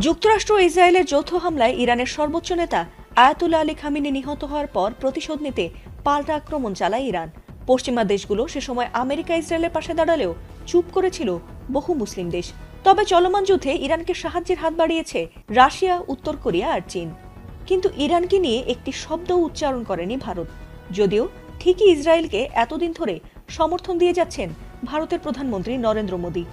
যুক্তরাষ্ট্র ও ইসরায়েলের যৌথ হামলায় ইরানের সর্বোচ্চ নেতা আয়াতুল্লাহ আলী খামেনি নিহত হওয়ার পর প্রতিশোধ নিতে পাল্টা আক্রমণ চালায় ইরান। পশ্চিমা দেশগুলো সে সময় আমেরিকা ইসরায়েলের পাশে দাঁড়ালেও চুপ করেছিল বহু মুসলিম দেশ। তবে চলমান যুদ্ধে ইরানকে সাহায্যের হাত বাড়িয়েছে রাশিয়া, উত্তর কোরিয়া আর চীন। কিন্তু ইরানকে নিয়ে একটি শব্দও উচ্চারণ করেনি ভারত, যদিও ঠিকই ইসরায়েলকে এতদিন ধরে সমর্থন দিয়ে যাচ্ছেন ভারতের প্রধানমন্ত্রী নরেন্দ্র মোদী।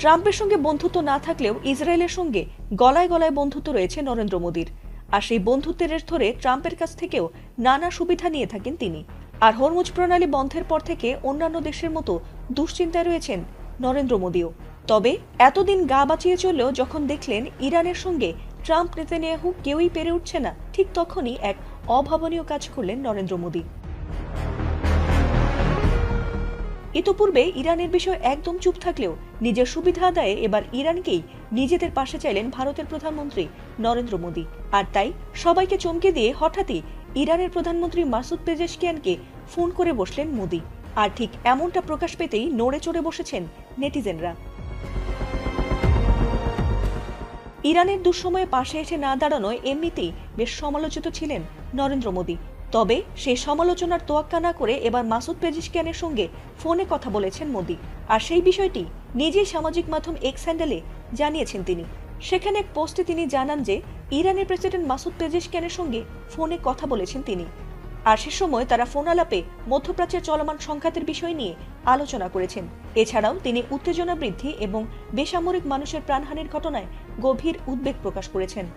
ট্রাম্পের সঙ্গে বন্ধুত্ব না থাকলেও ইসরায়েলের সঙ্গে গলায় গলায় বন্ধুত্ব রয়েছে নরেন্দ্র মোদীর। আর সেই বন্ধুত্বের ধরে ট্রাম্পের কাছ থেকেও নানা সুবিধা নিয়ে থাকেন তিনি। আর হরমুজ প্রণালী বন্ধের পর থেকে অন্যান্য দেশের মতো দুশ্চিন্তায় রয়েছেন নরেন্দ্র মোদীও। তবে এতদিন গা বাঁচিয়ে চললেও যখন দেখলেন ইরানের সঙ্গে ট্রাম্প নেতানিয়াহু কেউই পেরে উঠছে না, ঠিক তখনই এক অভাবনীয় কাজ করলেন নরেন্দ্র মোদী। ইতোপূর্বে ইরানের বিষয়ে একদম চুপ থাকলেও নিজের সুবিধা আদায়ে এবার ইরানকেই নিজেদের পাশে চাইলেন ভারতের প্রধানমন্ত্রী নরেন্দ্র মোদী। আর তাই সবাইকে চমকে দিয়ে হঠাৎই ইরানের প্রধানমন্ত্রী মাসুদ পেজেশকিয়ানকে ফোন করে বসলেন মোদী। আর ঠিক এমনটা প্রকাশ পেতেই নড়ে চড়ে বসেছেন নেটিজেনরা। ইরানের দুঃসময়ে পাশে এসে না দাঁড়ানোয় এমনিতেই বেশ সমালোচিত ছিলেন নরেন্দ্র মোদী। তবে সেই সমালোচনার তোয়াক্কা না করে এবার মাসুদ পেজেশকিয়ানের সঙ্গে ফোনে কথা বলেছেন মোদী। আর সেই বিষয়টি নিজেই সামাজিক মাধ্যম এক্স হ্যান্ডেলে জানিয়েছেন তিনি। সেখানে এক পোস্টে তিনি জানান যে ইরানের প্রেসিডেন্ট মাসুদ পেজেশকিয়ানের সঙ্গে ফোনে কথা বলেছেন তিনি। আর সে সময় তারা ফোন আলাপে মধ্যপ্রাচ্যের চলমান সংঘাতের বিষয় নিয়ে আলোচনা করেছেন। এছাড়াও তিনি উত্তেজনা বৃদ্ধি এবং বেসামরিক মানুষের প্রাণহানির ঘটনায় গভীর উদ্বেগ প্রকাশ করেছেন।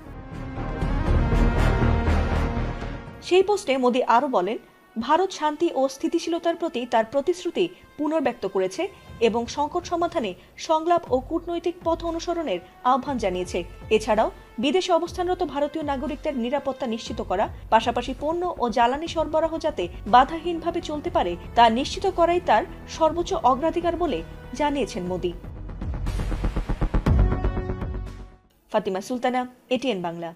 সেই পোস্টে মোদী আরও বলেন, ভারত শান্তি ও স্থিতিশীলতার প্রতি তার প্রতিশ্রুতি পুনর্ব্যক্ত করেছে এবং সংকট সমাধানে সংলাপ ও কূটনৈতিক পথ অনুসরণের আহ্বান জানিয়েছে। এছাড়াও বিদেশে অবস্থানরত ভারতীয় নাগরিকদের নিরাপত্তা নিশ্চিত করা, পাশাপাশি পণ্য ও জ্বালানি সরবরাহ যাতে বাধাহীনভাবে চলতে পারে তা নিশ্চিত করাই তার সর্বোচ্চ অগ্রাধিকার বলে জানিয়েছেন মোদী। ফাতিমা সুলতানা, এটিএন বাংলা।